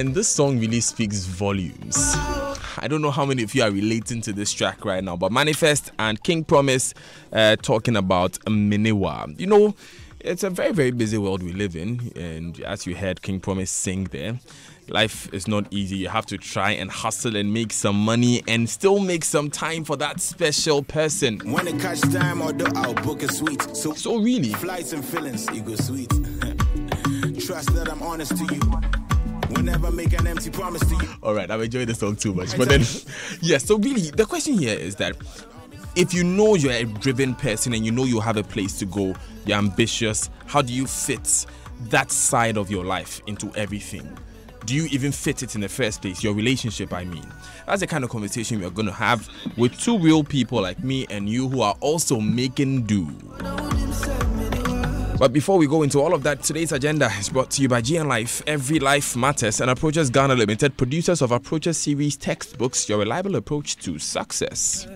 And this song really speaks volumes. I don't know how many of you are relating to this track right now, but Manifest and King Promise talking about Miniwa. You know, it's a very, very busy world we live in. And as you heard King Promise sing there, life is not easy. You have to try and hustle and make some money and still make some time for that special person. When it catch time, or I'll book a suite. So really, flights and feelings, you go sweet. Trust that I'm honest to you. Whenever I make an empty promise to you. All right, I'm enjoying the song too much. But then, yes, so really, the question here is that if you know you're a driven person and you know you have a place to go, you're ambitious, how do you fit that side of your life into everything? Do you even fit it in the first place? Your relationship, I mean. That's the kind of conversation we are going to have with two real people like me and you who are also making do. But before we go into all of that, today's agenda is brought to you by GN Life. Every life matters, and Approaches Ghana Limited, producers of Approaches series textbooks, your reliable approach to success.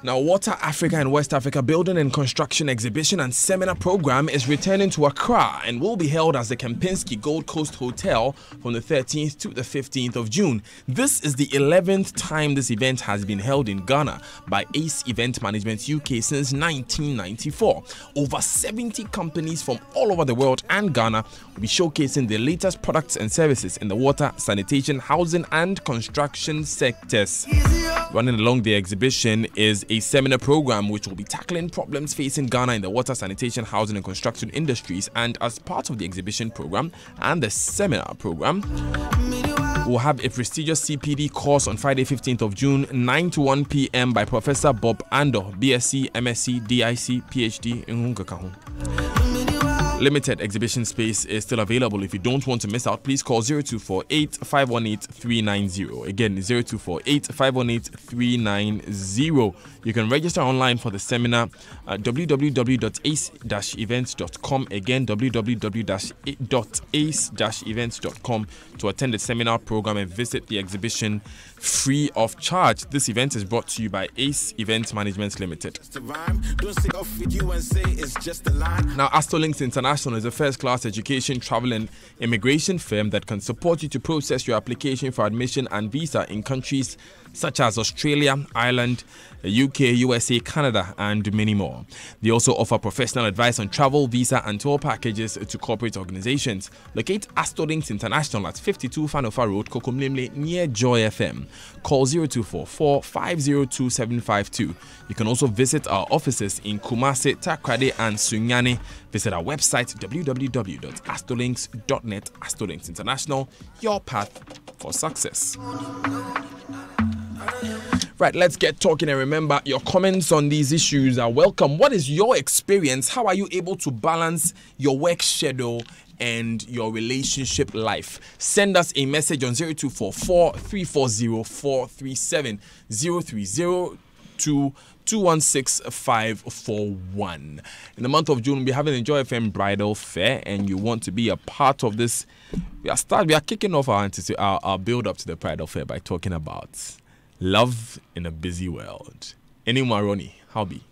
Now, Water Africa and West Africa Building and Construction Exhibition and Seminar Program is returning to Accra and will be held as the Kempinski Gold Coast Hotel from the 13th to the 15th of June. This is the 11th time this event has been held in Ghana by Ace Event Management UK since 1994. Over 70 companies from all over the world and Ghana will be showcasing their latest products and services in the water, sanitation, housing and construction sectors. Running along the exhibition is a seminar program which will be tackling problems facing Ghana in the water, sanitation, housing and construction industries. And as part of the exhibition program and the seminar program, we'll have a prestigious CPD course on Friday 15th of June, 9 to 1 p.m. by Professor Bob Ando, BSc, MSc, DIC, PhD in Hungakahu. Limited exhibition space is still available. If you don't want to miss out, please call 0248 518 390. Again, 0248 518 390. You can register online for the seminar at www.ace-events.com. Again, www.ace-events.com to attend the seminar program and visit the exhibition free of charge. This event is brought to you by Ace Event Management Limited. Now, Astolinks International is a first-class education, travel and immigration firm that can support you to process your application for admission and visa in countries such as Australia, Ireland, UK, USA, Canada, and many more. They also offer professional advice on travel, visa, and tour packages to corporate organizations. Locate Astolinks International at 52 Fanofa Road, Kokomlemle, near Joy FM. Call 0244 502 752. You can also visit our offices in Kumasi, Takrady, and Sunyani. Visit our website www.astolinks.net. Astolinks International, your path for success. Right, let's get talking, and remember, your comments on these issues are welcome. What is your experience? How are you able to balance your work schedule and your relationship life? Send us a message on 0244 340 437 030 216 541. In the month of June, we'll be having a Joy FM Bridal Fair, and you want to be a part of this. We are kicking off our build up to the Bridal Fair by talking about love in a busy world. Anyone, Ronnie, how be?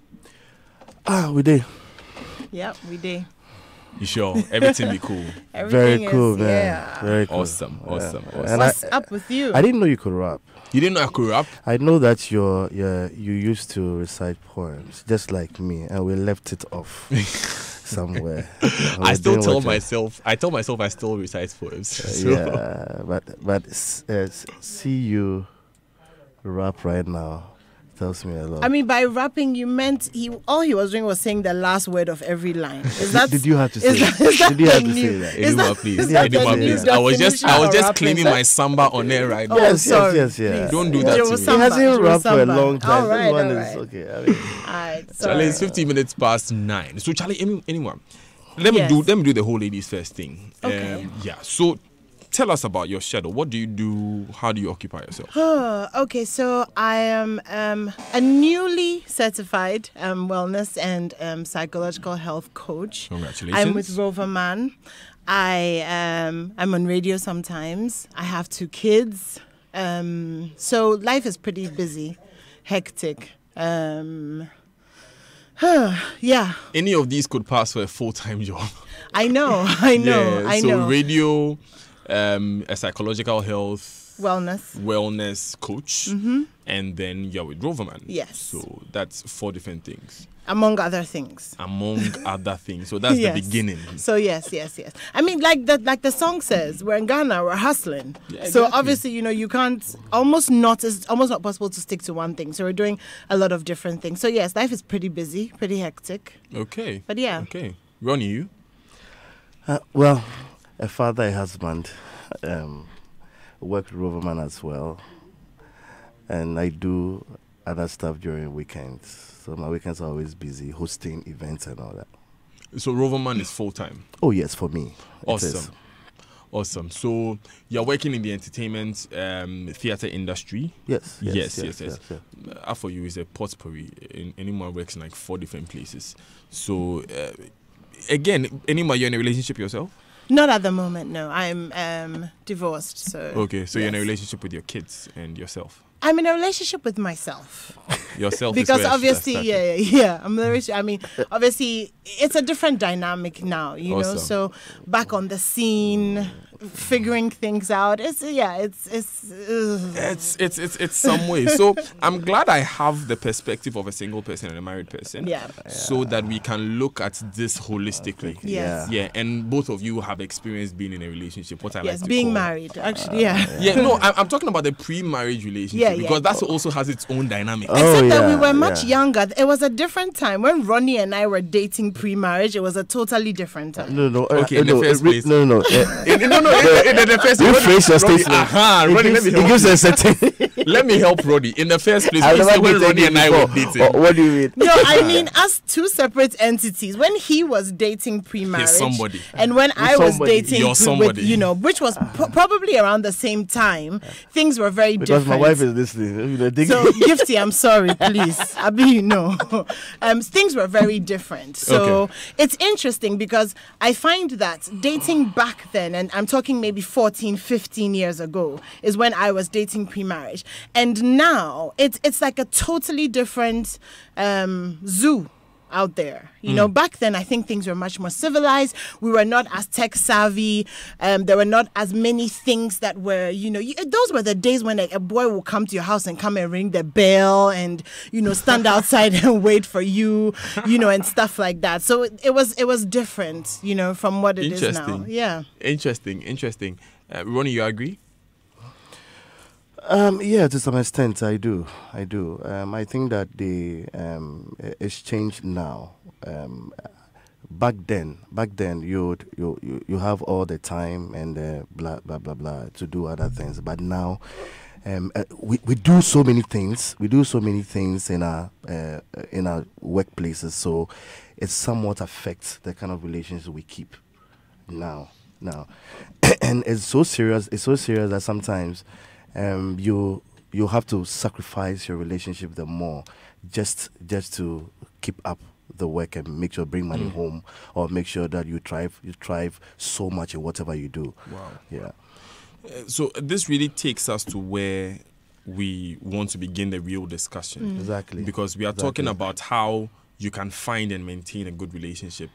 We did. Yep, we did. You sure? Everything be cool. Very cool, man. Yeah. Very cool. Awesome. And What's up with you? I didn't know you could rap. You didn't know I could rap? I know that you used to recite poems, just like me, and we left it off somewhere. I tell myself I still recite poems. So. Yeah, but see you rap right now tells me a lot. I mean, by rapping, you meant all he was doing was saying the last word of every line. Is that? Did you have to say that? Did you have to say that? Eduma, please. I was just claiming my samba on air right now. Yes. Don't do that to me. He hasn't rapped for a long time. All right. Okay. I mean, Charlie, it's 15 minutes past 9. So Charlie, anyone, let me do the whole ladies first thing. Okay. So tell us about your schedule. What do you do? How do you occupy yourself? Okay, so I am a newly certified wellness and psychological health coach. Congratulations. I'm with Rover Man. I'm on radio sometimes. I have 2 kids. So life is pretty busy, hectic. Yeah. Any of these could pass for a full-time job. I know. So radio, a psychological health wellness coach, and then you're with Roverman. Yes. So that's 4 different things. Among other things. So that's the beginning. So yes. I mean, like the song says, we're in Ghana, we're hustling. Yeah, so exactly. obviously, you can't. It's almost not possible to stick to one thing. So we're doing a lot of different things. So yes, life is pretty busy, pretty hectic. Okay. But yeah. Okay. Ronnie, you? Well, a father, a husband, work with Roverman as well, and I do other stuff during weekends. So my weekends are always busy hosting events and all that. So Roverman is full-time? Oh yes, for me. Awesome. So you're working in the entertainment theatre industry? Yes. For you is a potpourri. Anyone works in like 4 different places. So again, Enima, you're in a relationship yourself? Not at the moment, no. I'm divorced. So okay, so you're in a relationship with your kids and yourself? I'm in a relationship with myself. Yourself because is obviously, yeah. I mean, obviously, it's a different dynamic now, you know. So back on the scene, figuring things out. It's some way. So I'm glad I have the perspective of a single person and a married person. Yeah. So that we can look at this holistically. Yes. Yeah. And both of you have experienced being in a relationship. What I like to being call married. Actually, yeah. Yeah. No, I'm talking about the pre-marriage relationship because that also has its own dynamic. Except that we were much younger. It was a different time when Ronnie and I were dating pre-marriage. It was a totally different time. No. Okay. In the first place. No. In the first place. Rephrase your statement. Ronnie, let me help. It gives a certain. Let me help Ronnie. In the first place, when Ronnie and I were dating. What do you mean? No, I mean as 2 separate entities. When he was dating pre-marriage, he's somebody, and when I was dating, with, which was probably around the same time, things were very different. Because my wife is listening. So, Gifty, I'm sorry, please. Things were very different. So it's interesting because I find that dating back then, and I'm talking maybe 14, 15 years ago, is when I was dating pre-marriage. And now it's like a totally different zoo out there. You know, back then I think things were much more civilized. We were not as tech savvy. There were not as many things that were, those were the days when a boy will come to your house and come and ring the bell and, stand outside and wait for you, and stuff like that. So it was different, from what it is now. Yeah. Interesting. Ronnie, you agree? Yeah, to some extent, I do. I think that it's changed now. Back then, you have all the time and blah blah blah blah to do other things. But now, we do so many things. We do so many things in our workplaces. So it somewhat affects the kind of relations we keep now. And it's so serious. It's so serious that sometimes. You have to sacrifice your relationship the more just to keep up the work and make sure bring money home or make sure that you thrive so much in whatever you do. Wow. Yeah. So this really takes us to where we want to begin the real discussion. Exactly. Because we are talking about how you can find and maintain a good relationship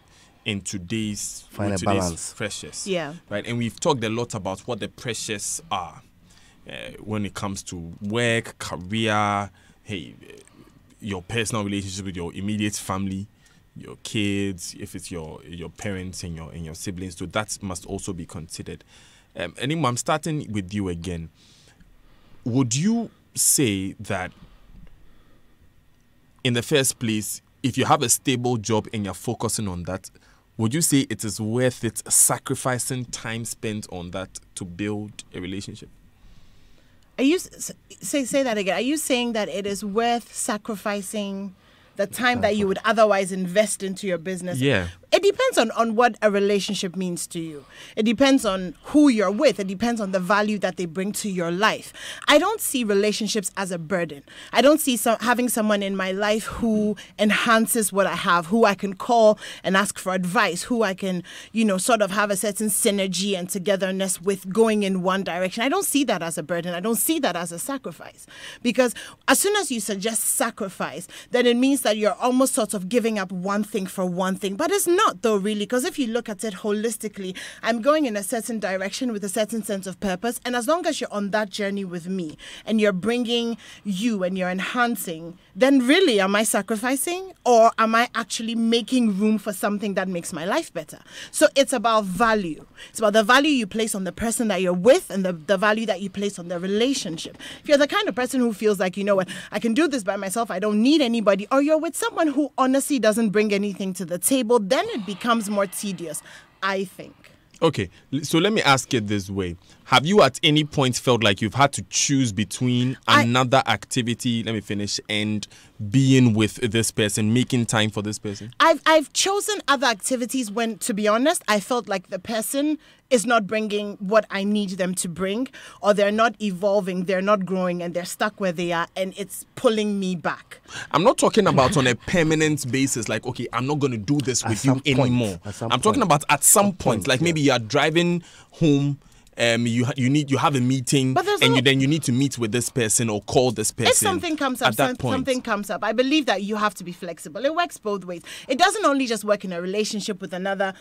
in today's balance. pressures. Yeah. Right. And we've talked a lot about what the pressures are. When it comes to work, career, your personal relationship with your immediate family, your kids, if it's your parents and your siblings, so that must also be considered. Anyway, I'm starting with you again. Would you say that in the first place, if you have a stable job and you're focusing on that, would you say it is worth it sacrificing time spent on that to build a relationship? Are you say that again? Are you saying that it is worth sacrificing the time that you would otherwise invest into your business? Yeah. It depends on what a relationship means to you. It depends on who you're with. It depends on the value that they bring to your life. I don't see relationships as a burden. I don't see having someone in my life who enhances what I have, who I can call and ask for advice, who I can, sort of have a certain synergy and togetherness with going in one direction. I don't see that as a burden. I don't see that as a sacrifice. Because as soon as you suggest sacrifice, then it means that you're almost sort of giving up one thing for one thing. But it's not though, really, because if you look at it holistically, I'm going in a certain direction with a certain sense of purpose, and as long as you're on that journey with me and you're bringing you and you're enhancing, then really am I sacrificing, or am I actually making room for something that makes my life better? So it's about value. It's about the value you place on the person that you're with and the value that you place on the relationship. If you're the kind of person who feels like, you know what, I can do this by myself, I don't need anybody, or you're with someone who honestly doesn't bring anything to the table, then it becomes more tedious, I think. Okay, so let me ask it this way. Have you at any point felt like you've had to choose between another activity, let me finish, and being with this person, making time for this person? I've chosen other activities when, to be honest, I felt like the person is not bringing what I need them to bring, or they're not evolving, they're not growing, and they're stuck where they are, and it's pulling me back. I'm not talking about on a permanent basis, like, okay, I'm not going to do this with you anymore. I'm talking about at some point, like maybe you are driving home, you have a meeting, and then you need to meet with this person or call this person. If something comes up, something comes up. I believe that you have to be flexible. It works both ways. It doesn't only just work in a relationship with the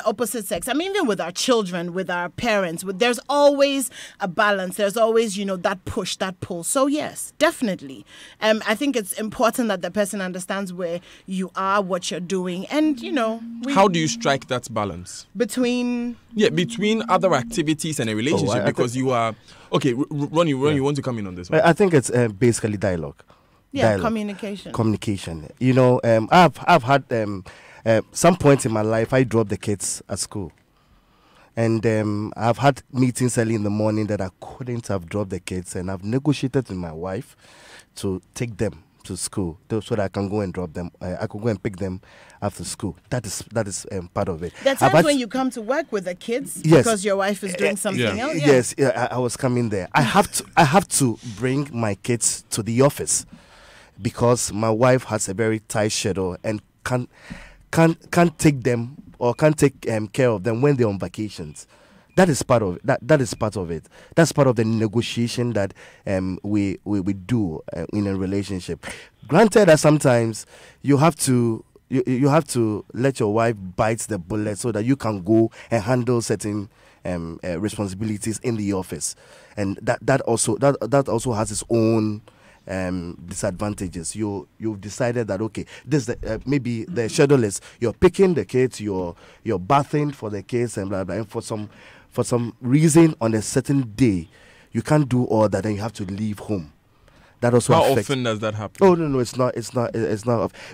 opposite sex. I mean, even with our children, with our parents, there's always a balance. There's always, that push, that pull. So yes, definitely. I think it's important that the person understands where you are, what you're doing, and how do you strike that balance between other activities and a relationship? Because you are okay. Ronnie, you want to come in on this one? I think it's basically dialogue. Yeah, dialogue. Communication. I've had some points in my life I dropped the kids at school, and I've had meetings early in the morning that I couldn't have dropped the kids, and I've negotiated with my wife to take them to school so that I can go and drop them. I could go and pick them after school. That is part of it. There are times when you come to work with the kids because your wife is doing something else. Yes, I was coming there. I have to bring my kids to the office because my wife has a very tight schedule and can't take them or can't take care of them when they're on vacations. That is part of it. That is part of it. That's part of the negotiation that we do in a relationship. Granted that sometimes you have to let your wife bite the bullet so that you can go and handle certain responsibilities in the office, and that also has its own disadvantages. You've decided that okay, this maybe the schedule is you're picking the kids, you're bathing for the kids and blah blah, and for some reason on a certain day you can't do all that and you have to leave home. That also How often does that happen? Oh no, it's not.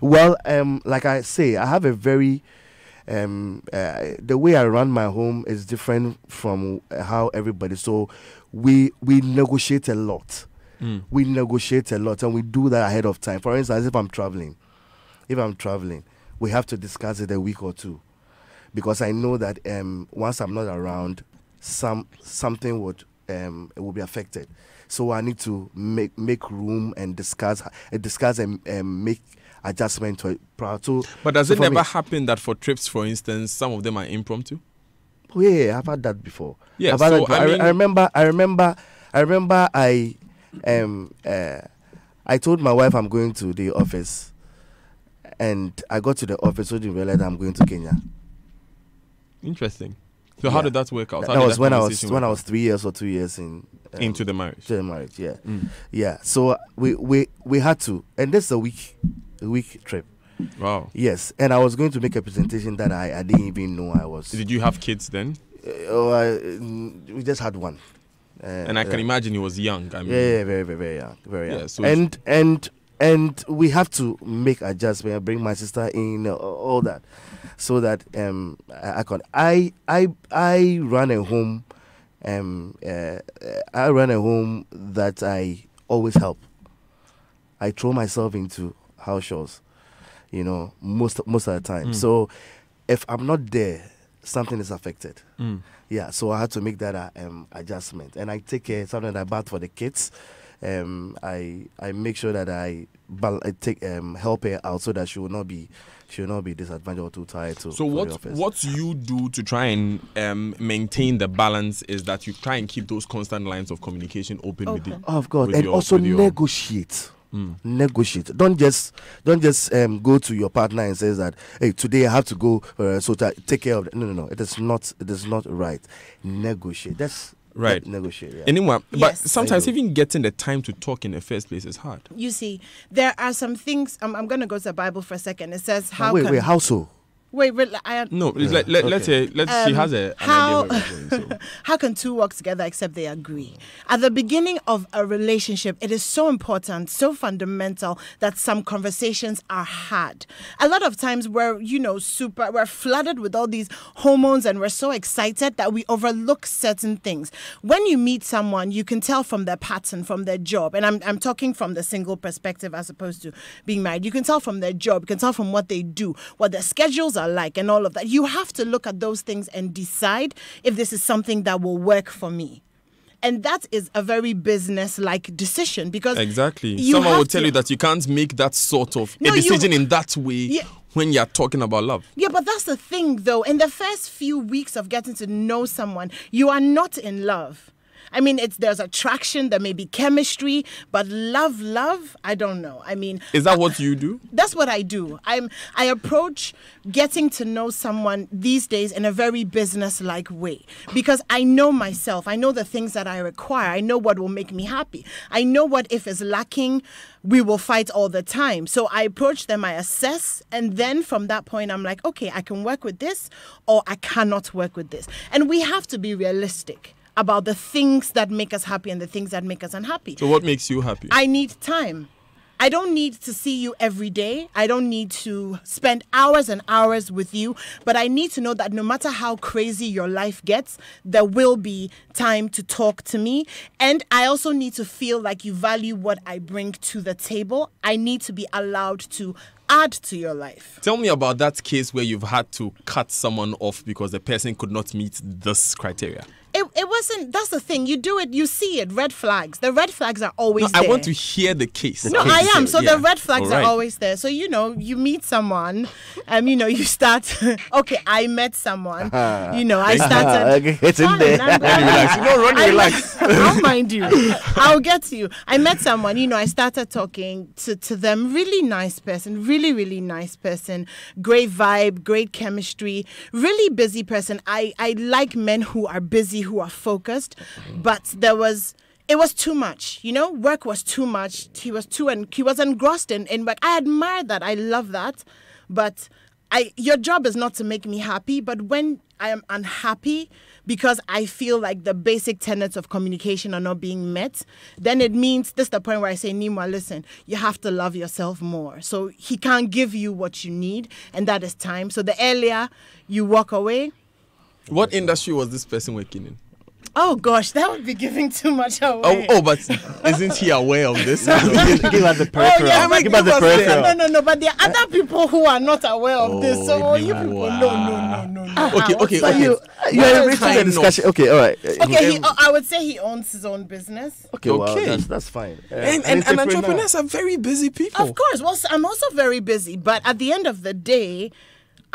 Well, like I say, I have a very the way I run my home is different from how everybody. So we negotiate a lot. We negotiate a lot, and we do that ahead of time. For instance, if I'm traveling, we have to discuss it a week or two, because I know that once I'm not around, something would will be affected. So I need to make room and discuss and make adjustment to it. But does it never happen that for trips, for instance, some of them are impromptu? Oh, yeah, I've had that before. Yeah, I remember I told my wife I'm going to the office, and I got to the office, so didn't realize I'm going to Kenya. Interesting. So how did that work out? That was when I was 3 years or 2 years into the marriage. To the marriage, yeah, yeah. So we had to, and this is a week trip. Wow. Yes, and I was going to make a presentation that I didn't even know I was. Did you have kids then? We just had one. And I can imagine he was young. I mean, yeah, very, very, very young, very young. So and we have to make adjustment, bring my sister in, all that, so that I run a home, that I always help. I throw myself into house chores, most of the time. So if I'm not there, something is affected. Yeah, so I had to make that adjustment, and I take care something I bath for the kids. I make sure that I take help her out so that she will not be disadvantaged or too tired. So what you do to try and maintain the balance is that you try and keep those constant lines of communication open with you. Of course, and also negotiate. Negotiate. Don't just go to your partner and says that, hey, today I have to go so to take care of it. No. It is not right. Negotiate. That's right. Negotiate. Yeah. Anyway, Yes. but sometimes even getting the time to talk in the first place is hard. You see, there are some things. I'm going to go to the Bible for a second. It says, how wait, how so? Wait, No, it's like let's say she has an how idea. What we're doing, so. how can two walk together except they agree? At the beginning of a relationship, it is so important, so fundamental that some conversations are had. A lot of times we're flooded with all these hormones and we're so excited that we overlook certain things. When you meet someone, you can tell from their pattern, from their job, and I'm talking from the single perspective as opposed to being married. You can tell from their job, you can tell from what they do, what their schedules are like and all of that. You have to look at those things and decide if this is something that will work for me. And that is a very business-like decision because exactly. Someone will tell you that you can't make that sort of a decision in that way when you're talking about love. Yeah, but that's the thing though. In the first few weeks of getting to know someone, you are not in love. I mean, there's attraction, there may be chemistry, but love, I don't know. I mean, is that what you do? That's what I do. I approach getting to know someone these days in a very business-like way because I know myself. I know the things that I require. I know what will make me happy. I know what if is lacking, we will fight all the time. So I approach them, I assess, and then from that point, I'm like, okay, I can work with this or I cannot work with this. And we have to be realistic about the things that make us happy and the things that make us unhappy. So what makes you happy? I need time. I don't need to see you every day. I don't need to spend hours and hours with you. But I need to know that no matter how crazy your life gets, there will be time to talk to me. And I also need to feel like you value what I bring to the table. I need to be allowed to add to your life. Tell me about that case where you've had to cut someone off because the person could not meet this criteria. It wasn't, that's the thing. You do it, you see it, red flags. The red flags are always there. I want to hear the case. No, I am. So the red flags are always there. So, you meet someone, you start, okay, I met someone, I started. It's in there. Relax. You don't run, relax. I'll mind you. I'll get to you. I met someone, I started talking to them. Really nice person, really, really nice person. Great vibe, great chemistry, really busy person. I like men who are busy, who are focused, but it was too much, work was too much. He was engrossed in work. I admire that. I love that. But your job is not to make me happy, but when I am unhappy because I feel like the basic tenets of communication are not being met, then it means this is the point where I say, Nima, listen, you have to love yourself more. So he can't give you what you need, and that is time. So the earlier you walk away. What industry was this person working in? Oh gosh, that would be giving too much away. But isn't he aware of this? Give us the peripheral. Give us the peripheral. No, but there are other people who are not aware of this. So you people, no. Okay. You're raising the discussion. Okay, all right. Okay, I would say he owns his own business. Okay, well, that's fine. And entrepreneurs are very busy people. Of course. Well, I'm also very busy, but at the end of the day,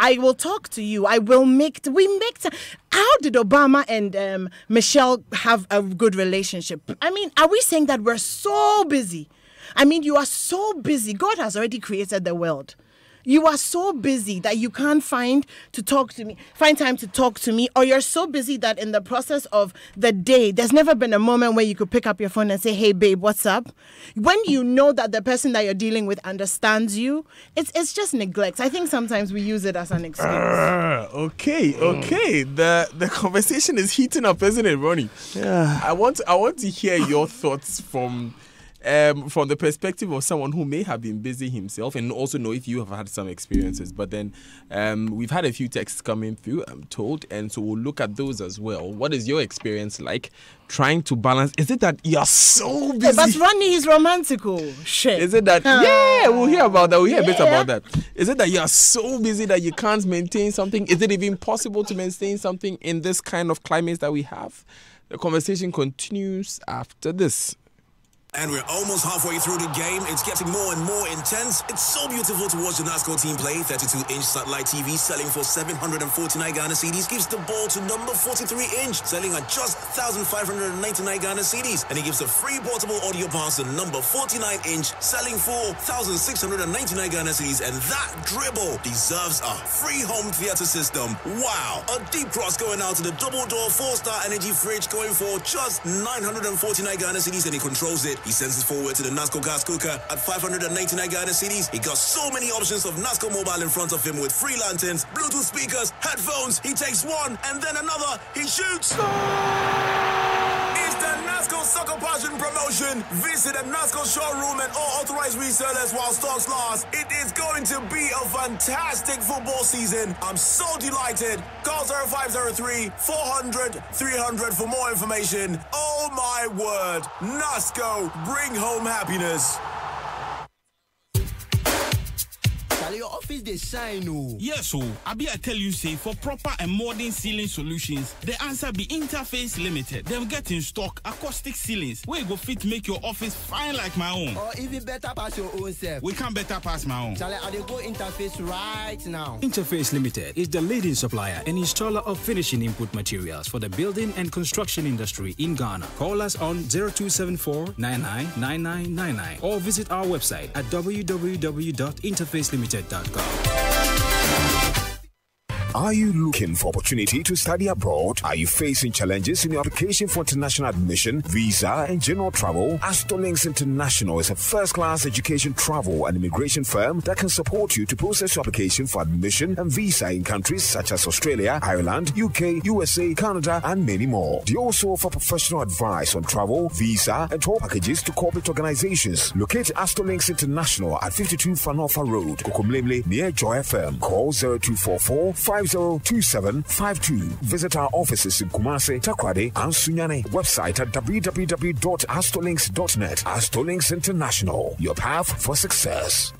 I will talk to you. We make time. How did Obama and Michelle have a good relationship? I mean, are we saying that we're so busy? I mean, you are so busy. God has already created the world. You are so busy that you can't find time to talk to me, or you're so busy that in the process of the day, there's never been a moment where you could pick up your phone and say, hey, babe, what's up? When you know that the person that you're dealing with understands you, it's just neglect. I think sometimes we use it as an excuse. Okay. The conversation is heating up, isn't it, Ronnie? Yeah. I want to hear your thoughts from the perspective of someone who may have been busy himself, and also know if you have had some experiences. But then we've had a few texts coming through, I'm told, and so we'll look at those as well. What is your experience like trying to balance? Is it that you're so busy? But Ronnie is romantical. Shit. Is it that? Yeah, we'll hear about that. We'll hear a bit about that. Is it that you're so busy that you can't maintain something? Is it even possible to maintain something in this kind of climate that we have? The conversation continues after this. And we're almost halfway through the game. It's getting more and more intense. It's so beautiful to watch the NASCO team play. 32-inch satellite TV selling for 749 Ghana cedis gives the ball to number 43-inch, selling at just 1,599 Ghana cedis. And he gives a free portable audio pass to number 49-inch, selling for 1,699 Ghana cedis. And that dribble deserves a free home theater system. Wow! A deep cross going out to the double-door 4-star energy fridge going for just 949 Ghana cedis, and he controls it. He sends it forward to the NASCO gas cooker at 599 Ghana cedis. He got so many options of NASCO mobile in front of him with free lanterns, Bluetooth speakers, headphones. He takes one and then another. He shoots. It's the NASCO Soccer Passion promotion. Visit the NASCO showroom and all authorized resellers while stocks last. It is going to be a fantastic football season. I'm so delighted. Call 0503 400 300 for more information. Oh my word. NASCO, bring home happiness. Your office they shine. Yes, so I tell you, say for proper and modern ceiling solutions, the answer be Interface Limited. They'll get in stock acoustic ceilings where you go fit make your office fine like my own. Or even better pass your own self. We can better pass my own. Shall I go Interface right now? Interface Limited is the leading supplier and installer of finishing input materials for the building and construction industry in Ghana. Call us on 0274 999999 or visit our website at www.interfacelimited.com. Are you looking for opportunity to study abroad? Are you facing challenges in your application for international admission, visa, and general travel? Astolinks International is a first-class education, travel, and immigration firm that can support you to process your application for admission and visa in countries such as Australia, Ireland, UK, USA, Canada, and many more. They also offer professional advice on travel, visa, and tour packages to corporate organizations. Locate Astolinks International at 52 Fanofa Road, Kokomlemle, near Joy FM. Call 0244 502752. Visit our offices in Kumasi, Takrade, and Sunyane. Website at www.astolinks.net. Astolinks International, your path for success.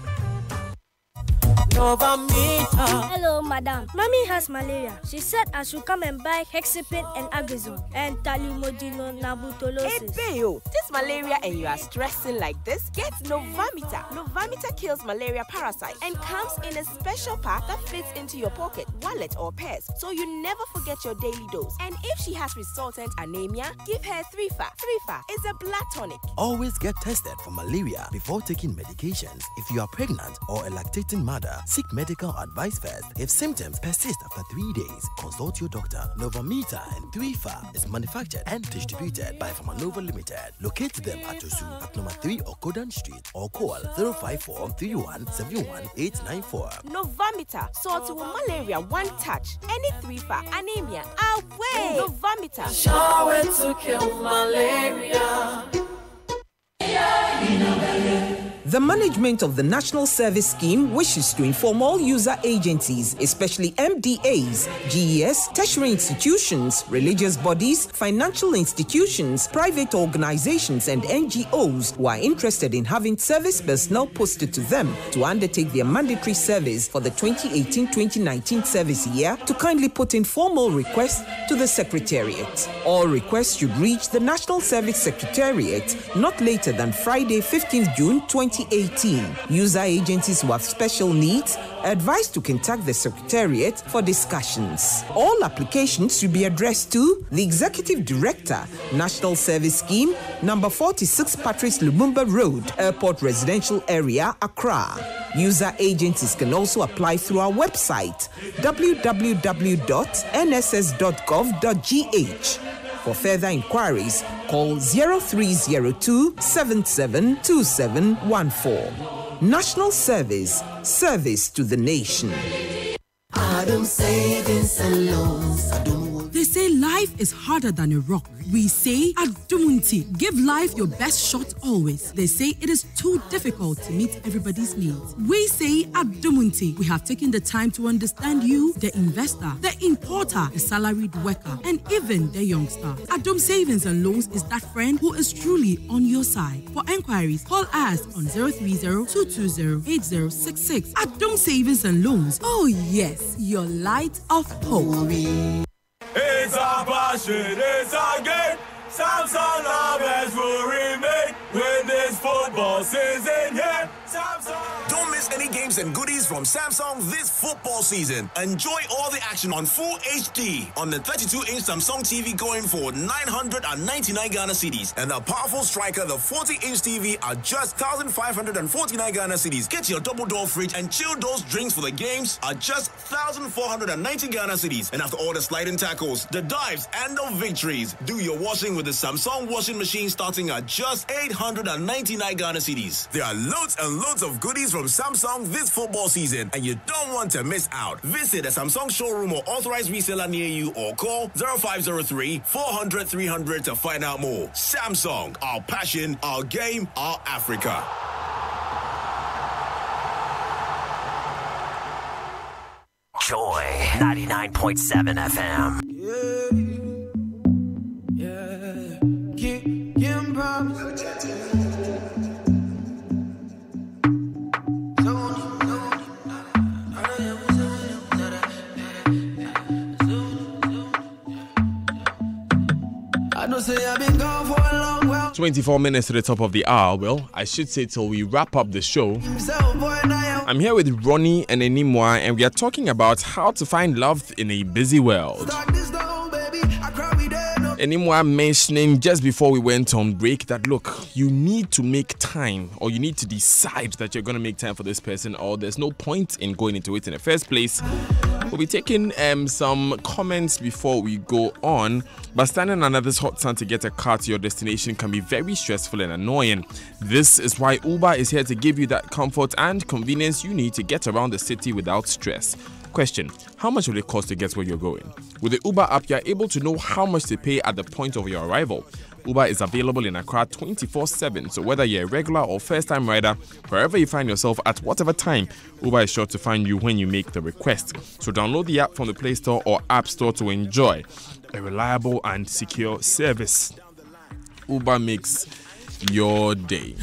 Hello, madam. Mommy has malaria. She said I should come and buy Hexapin and Agazone and Talumodino Nabutolosis. Hey, Beo, this malaria and you are stressing like this? Get Novamita. Novamita kills malaria parasites and comes in a special pack that fits into your pocket, wallet, or purse, so you never forget your daily dose. And if she has resultant anemia, give her 3FA. 3FA is a blood tonic. Always get tested for malaria before taking medications. If you are pregnant or a lactating mother, seek medical advice first. If symptoms persist after 3 days, consult your doctor. Novamita and 3FA is manufactured and distributed by Pharmanova Limited. Locate them at Osu at number 3 Okodan Street or call 054 3171 894. Novamita, sorts with malaria one touch. Any 3FA, anemia, away. Novamita. Show it to kill malaria. The management of the National Service Scheme wishes to inform all user agencies, especially MDAs, GES, tertiary institutions, religious bodies, financial institutions, private organizations, and NGOs who are interested in having service personnel posted to them to undertake their mandatory service for the 2018-2019 service year to kindly put in formal requests to the Secretariat. All requests should reach the National Service Secretariat not later than Friday, 15th June 2018. User agencies who have special needs are advised to contact the Secretariat for discussions. All applications should be addressed to the Executive Director, National Service Scheme, number 46 Patrice Lumumba Road, Airport Residential Area, Accra. User agencies can also apply through our website, www.nss.gov.gh. For further inquiries, call 0302 772714. National Service, service to the nation. Adom Savings and Loans. They say life is harder than a rock. We say at Dumunti, give life your best shot always. They say it is too difficult to meet everybody's needs. We say at Dumunti, we have taken the time to understand you, the investor, the importer, the salaried worker, and even the youngster. Adom Savings and Loans is that friend who is truly on your side. For enquiries, call us on 030-220-8066. Adom Savings and Loans. Oh yes, your light of hope. It's our passion, it's our game. Samsung lovers will remain with football season, yeah. Samsung. Don't miss any games and goodies from Samsung this football season. Enjoy all the action on full HD on the 32-inch Samsung TV going for 999 Ghana cedis, and the powerful Striker, the 40-inch TV, are just 1,549 Ghana cedis. Get your double-door fridge and chill those drinks for the games are just 1,490 Ghana cedis. And after all the sliding tackles, the dives, and the victories, do your washing with the Samsung washing machine starting at just 899 Ghana cedis. There are loads and loads of goodies from Samsung this football season, and you don't want to miss out. Visit a Samsung showroom or authorized reseller near you, or call 0503 400 300 to find out more. Samsung, our passion, our game, our Africa. Joy 99.7 FM. I don't say I've been gone for a long while. 24 minutes to the top of the hour. Well, I should say till we wrap up the show. I'm here with Ronnie and Enimwa, and we are talking about how to find love in a busy world. Enimwa mentioning just before we went on break that, look, you need to make time, or you need to decide that you're going to make time for this person, or there's no point in going into it in the first place. We'll be taking some comments before we go on, but standing under this hot sun to get a car to your destination can be very stressful and annoying. This is why Uber is here to give you that comfort and convenience you need to get around the city without stress. Question: how much will it cost to get where you're going? With the Uber app, you're able to know how much to pay at the point of your arrival. Uber is available in Accra 24/7, so whether you're a regular or first-time rider, wherever you find yourself at whatever time, Uber is sure to find you when you make the request. So download the app from the Play Store or App Store to enjoy a reliable and secure service. Uber makes your day.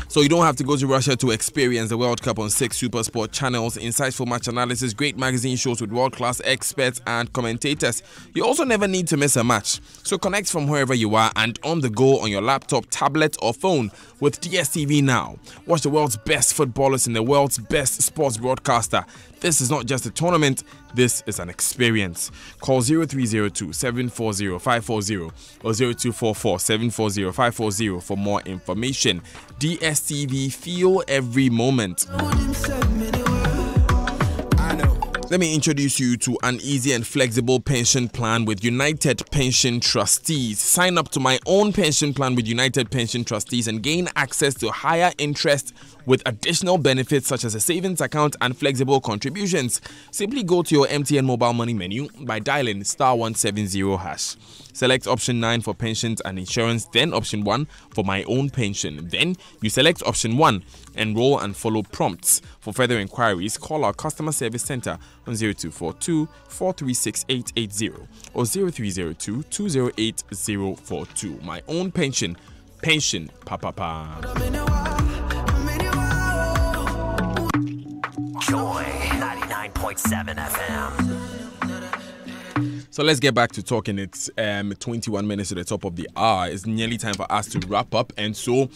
So you don't have to go to Russia to experience the World Cup on 6 Super Sport channels, insightful match analysis, great magazine shows with world-class experts and commentators. You also never need to miss a match. So connect from wherever you are and on the go on your laptop, tablet or phone with DSTV Now. Watch the world's best footballers and the world's best sports broadcaster. This is not just a tournament, this is an experience. Call 0302 740 540 or 0244 740 540 for more information. DSTV, feel every moment. Let me introduce you to an easy and flexible pension plan with United Pension Trustees. Sign up to my own pension plan with United Pension Trustees and gain access to higher interest with additional benefits such as a savings account and flexible contributions. Simply go to your MTN mobile money menu by dialing *170#. Select option 9 for pensions and insurance, then option 1 for my own pension. Then you select option 1, enroll and follow prompts. For further inquiries, call our customer service center on 0242 436 880 or 0302 208 042. My own pension, pension pa. Joy 99.7 FM. So let's get back to talking. It's 21 minutes to the top of the hour. It's nearly time for us to wrap up. And so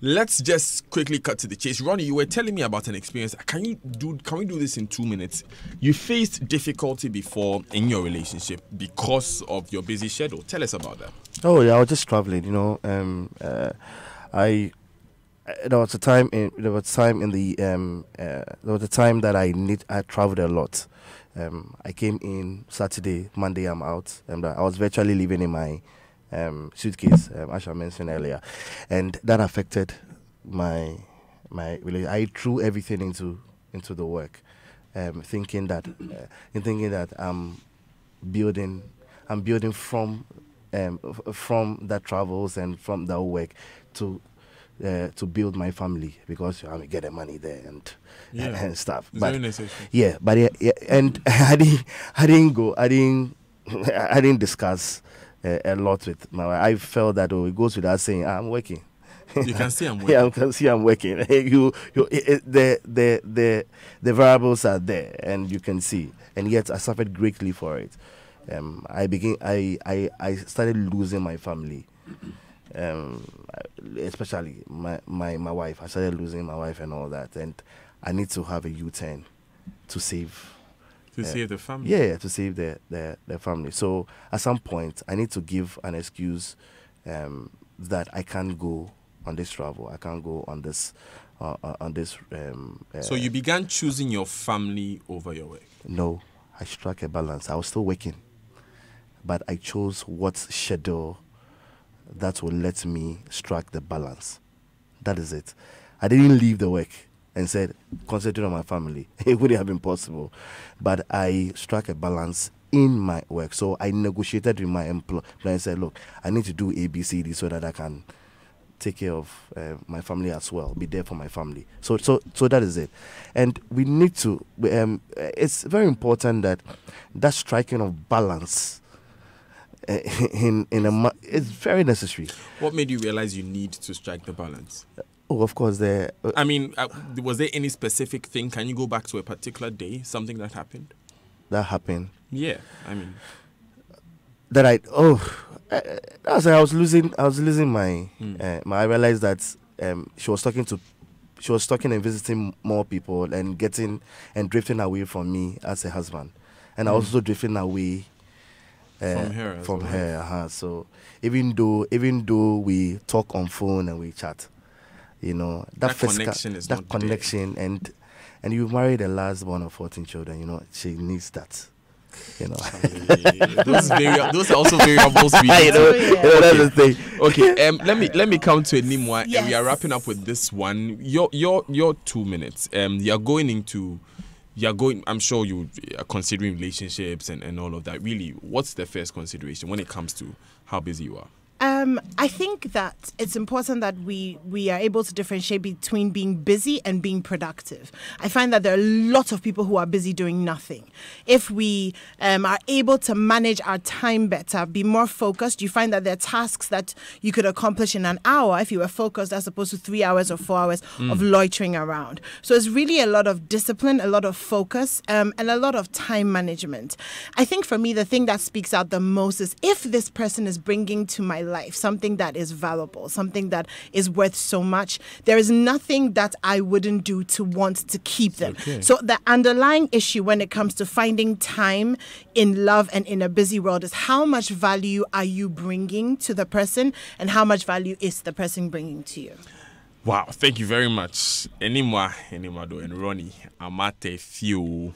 let's just quickly cut to the chase. Ronnie, you were telling me about an experience. Can we do this in 2 minutes? You faced difficulty before in your relationship because of your busy schedule. Tell us about that. Oh yeah, I was just traveling, there was a time that I traveled a lot. I came in Saturday, Monday I'm out, and I was virtually living in my suitcase, as I mentioned earlier, and that affected my I threw everything into the work, thinking that I'm building from that travels and from that work to build my family, because I get the money there and stuff. But and I didn't discuss a lot with my wife. I felt that it goes without saying I'm working. You can see I'm working. Yeah, I can see I'm working. The variables are there, and you can see. And yet I suffered greatly for it. I started losing my family. especially my wife. I started losing my wife and all that, and I need to have a U-turn to save. To save the family? Yeah, to save their family. So at some point, I need to give an excuse that I can't go on this travel. I can't go on this. So you began choosing your family over your work? No, I struck a balance. I was still working, but I chose what schedule that will let me strike the balance. That is it. I didn't leave the work and said, concentrate on my family. It wouldn't have been possible. But I struck a balance in my work. So I negotiated with my employer and said, look, I need to do A, B, C, D so that I can take care of my family as well, be there for my family. So that is it. And we need to, it's very important that striking of balance it's very necessary. What made you realize you need to strike the balance? Oh, of course. I mean, was there any specific thing? Can you go back to a particular day, something that happened? That happened? Yeah, I mean. I was losing my. I realized that she was talking and visiting more people and drifting away from me as a husband, and I was also drifting away from her. So even though we talk on phone and we chat, that connection is not connection there. and you married the last one of 14 children. She needs that. Those are also variables. That's the thing. Okay, let me come to Enimwa. Yes. And we are wrapping up with this one. Your 2 minutes. I'm sure you are considering relationships and all of that. Really, what's the first consideration when it comes to how busy you are? I think that it's important that we are able to differentiate between being busy and being productive. I find that there are a lot of people who are busy doing nothing. If we are able to manage our time better, be more focused, you find that there are tasks that you could accomplish in an hour if you were focused as opposed to 3 hours or 4 hours of loitering around. So it's really a lot of discipline, a lot of focus, and a lot of time management. I think for me, the thing that speaks out the most is if this person is bringing to my life something that is valuable, something that is worth so much, there is nothing that I wouldn't do to want to keep them. Okay. So the underlying issue when it comes to finding time in love and in a busy world is how much value are you bringing to the person and how much value is the person bringing to you. Wow, thank you very much. Enimwa do and Ronnie Amate Few.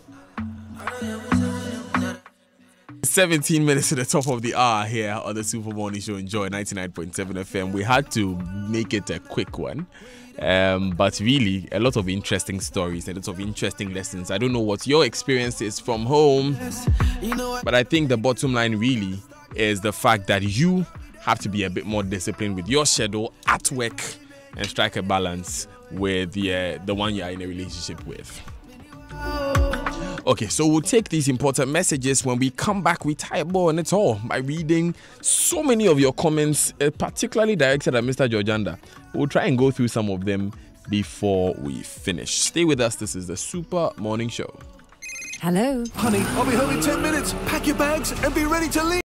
17 minutes to the top of the hour here on the Super Morning Show. Enjoy 99.7 FM. We had to make it a quick one, but really a lot of interesting stories, a lot of interesting lessons. I don't know what your experience is from home, but I think the bottom line really is the fact that you have to be a bit more disciplined with your schedule at work and strike a balance with the one you're in a relationship with. Okay, so we'll take these important messages. When we come back, we tie a bow on it all by reading so many of your comments, particularly directed at Mr. Georganda. We'll try and go through some of them before we finish. Stay with us. This is the Super Morning Show. Hello. Honey, I'll be home in 10 minutes. Pack your bags and be ready to leave.